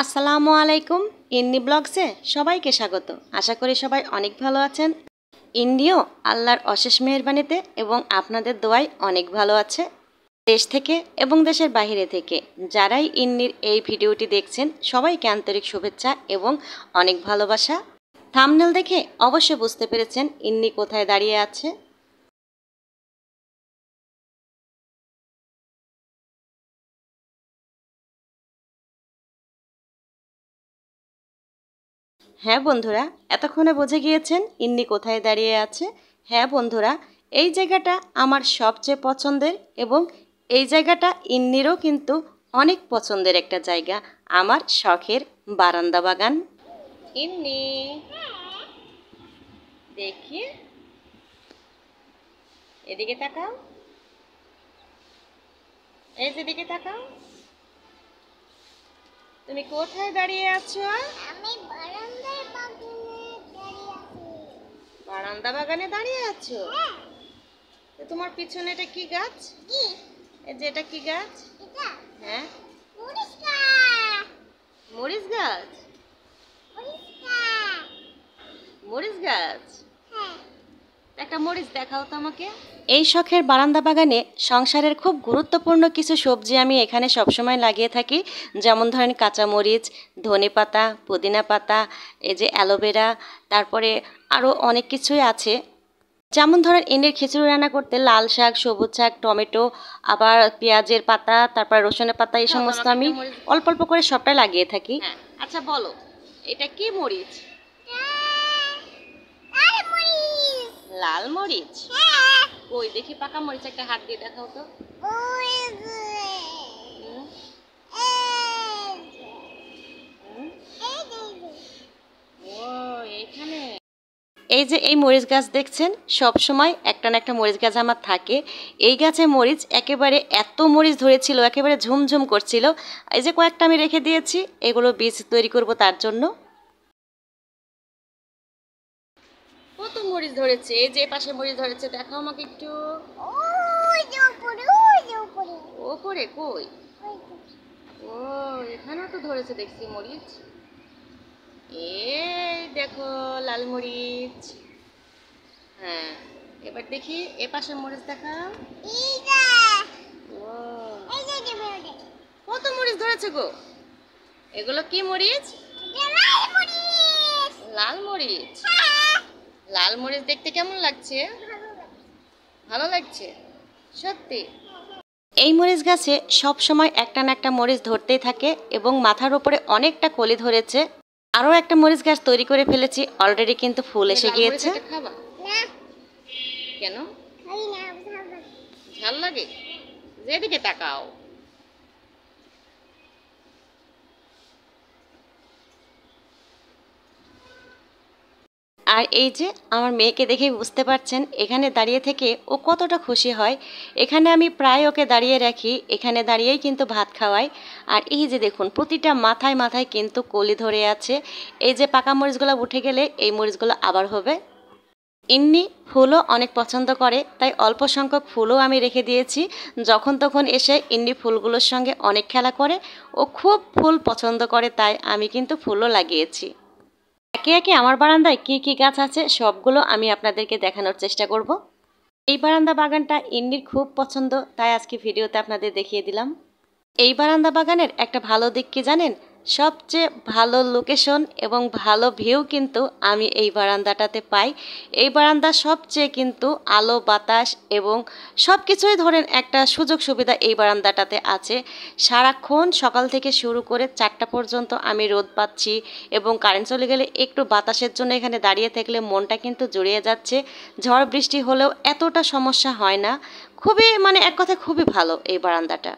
আসসালামু আলাইকুম। ইন্নি ব্লগসে সবাইকে স্বাগত। আশা করি সবাই অনেক ভালো আছেন। ইন্নিও আল্লাহর অশেষ মেহেরবানিতে এবং আপনাদের দোয়ায় অনেক ভালো আছে। দেশ থেকে এবং দেশের বাইরে থেকে যারাই ইন্নির এই ভিডিওটি দেখছেন সবাইকে আন্তরিক শুভেচ্ছা এবং অনেক ভালোবাসা। থাম্বনেল দেখে অবশ্যই বুঝতে পেরেছেন ইন্নি কোথায় দাঁড়িয়ে আছে। হ্যাঁ বন্ধুরা, এতক্ষণে বুঝে গিয়েছেন ইন্নি কোথায় দাঁড়িয়ে আছে। হ্যাঁ বন্ধুরা, এই জায়গাটা আমার সবচেয়ে পছন্দের এবং এই জায়গাটা ইন্নিরও কিন্তু অনেক পছন্দের একটা জায়গা, আমার শখের বারান্দা বাগান। ইন্নি দেখি, এদিকে তাকাও, এই যেদিকে তাকাও। তুমি কোথায় দাঁড়িয়ে আছো? আমি বারান্দার বাগানে দাঁড়িয়ে আছি। বারান্দা বাগানে দাঁড়িয়ে আছো? হ্যাঁ। তো তোমার পিছনে এটা কি গাছ? কি? এই যে এটা কি গাছ? এটা হ্যাঁ, মরিচ গাছ। মরিচ গাছ। মরিচ গাছ। মরিচ গাছ, হ্যাঁ। একটা মরিচ দেখাও তো আমাকে। এই শখের বারান্দা বাগানে সংসারের খুব গুরুত্বপূর্ণ কিছু সবজি আমি এখানে সবসময় লাগিয়ে থাকি, যেমন ধরেন কাঁচামরিচ, ধনেপাতা, পুদিনা পাতা, এই যে অ্যালোভেরা, তারপরে আরও অনেক কিছুই আছে। যেমন ধরেন এনের খিচুড়ি রান্না করতে লাল শাক, সবুজ শাক, টমেটো, আবার পেঁয়াজের পাতা, তারপর রসুনের পাতা, এই সমস্ত আমি অল্প অল্প করে সবটাই লাগিয়ে থাকি। আচ্ছা বলো, এটা কি মরিচ? লাল মরিচ। লাল মরিচ? হ্যাঁ। ওই দেখি পাকা মরিচ, একটা হাত দিয়ে দেখাও তো। ওই যে। হুম, এই যে। হুম। এই যে। ও এখানে, এই যে এই মরিচ গাছ দেখছেন, সব সময় একটা না একটা মরিচ গাছ আমার থাকে। এই গাছে মরিচ একেবারে এত মরিচ ধরেছিল, একেবারে ঝুমঝুম করছিল। এই যে কয়েকটা আমি রেখে দিয়েছি, এগুলো বীজ তৈরি করব তার জন্য। কত মরিচ ধরেছে, এই যে পাশে মরিচ ধরেছে, দেখাও আমাকে একটু। ওই যে উপরে, ওই যে উপরে। ওপরে কই? ওই যে। ও এখানেও তো ধরেছে দেখছি মরিচ। এই দেখো লাল মরিচ। হ্যাঁ, এবার দেখি এ পাশে মরিচ দেখাও। এই যে। ও এই যে যে বেরোলে। কত মরিচ ধরেছে গো। এগুলো কি মরিচ? এটা লাল মরিচ। লাল মরিচ। হ্যাঁ। লাল মরিচ দেখতে কেমন লাগছে? ভালো লাগে। ভালো লাগছে সত্যি। এই মরিচ গাছে সব সময় একটা না একটা মরিচ ধরতেই থাকে এবং মাথার উপরে অনেকটা কলি ধরেছে। আরও একটা মরিচ গাছ তৈরি করে ফেলেছি, অলরেডি কিন্তু ফুল এসে গিয়েছে। না। কেন? খাই না, ভালো লাগে। ঝাল লাগে? যেদিকে তাকাও। আর এই যে আমার মেয়েকে দেখেই বুঝতে পারছেন এখানে দাঁড়িয়ে থেকে ও কতটা খুশি হয়। এখানে আমি প্রায় ওকে দাঁড়িয়ে রাখি, এখানে দাঁড়িয়েই কিন্তু ভাত খাওয়াই। আর এই যে দেখুন প্রতিটা মাথায় মাথায় কিন্তু কলি ধরে আছে। এই যে পাকা মরিচগুলো উঠে গেলে এই মরিচগুলো আবার হবে। ইন্নি ফুলও অনেক পছন্দ করে, তাই অল্প সংখ্যক ফুলও আমি রেখে দিয়েছি। যখন তখন এসে ইন্নি ফুলগুলোর সঙ্গে অনেক খেলা করে, ও খুব ফুল পছন্দ করে, তাই আমি কিন্তু ফুলও লাগিয়েছি। একে একে আমার বারান্দায় কি কি গাছ আছে সবগুলো আমি আপনাদেরকে দেখানোর চেষ্টা করব। এই বারান্দা বাগানটা ইন্নির খুব পছন্দ, তাই আজকে ভিডিওতে আপনাদের দেখিয়ে দিলাম। এই বারান্দা বাগানের একটা ভালো দিক কি জানেন? সবচেয়ে ভালো লোকেশন এবং ভালো ভিউ কিন্তু আমি এই বারান্দাটাতে পাই। এই বারান্দা সবচেয়ে কিন্তু আলো বাতাস এবং সব কিছুই ধরেন একটা সুযোগ সুবিধা এই বারান্দাটাতে আছে। সারাক্ষণ সকাল থেকে শুরু করে 4টা পর্যন্ত আমি রোদ পাচ্ছি এবং কারেন্ট চলে গেলে একটু বাতাসের জন্য এখানে দাঁড়িয়ে থাকলে মনটা কিন্তু জুড়িয়ে যাচ্ছে। ঝড় বৃষ্টি হলেও এতটা সমস্যা হয় না। খুবই মানে এক কথায় খুবই ভালো এই বারান্দাটা।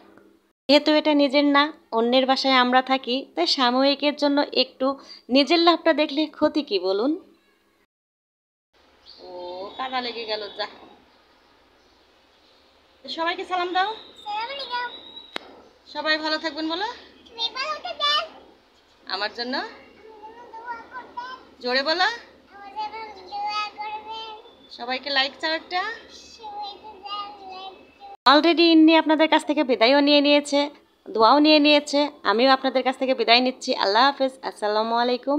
যেহেতু এটা নিজের না, অন্যের বাসায় আমরা থাকি, তাই সাময়িকের জন্য একটু নিজের লাভটা দেখলে ক্ষতি কি বলুন? ও কাদা লেগে গেল, যা। সবাইকে সালাম দাও। সালাম আলাইকুম। সবাই ভালো থাকবেন বলো। তুমি ভালো থাকবেন। আমার জন্য দোয়া করবেন। জোরে বলো। আমাদের জন্য দোয়া করবেন। সবাইকে লাইক চাও একটা। সবাইকে জানাবেন। অলরেডি ইন্নি আপনাদের কাছ থেকে বিদায়ও নিয়ে নিয়েছে, দোয়াও নিয়ে নিয়েছে। আমিও আপনাদের কাছ থেকে বিদায় নিচ্ছি। আল্লাহ হাফেজ, আসসালামু আলাইকুম।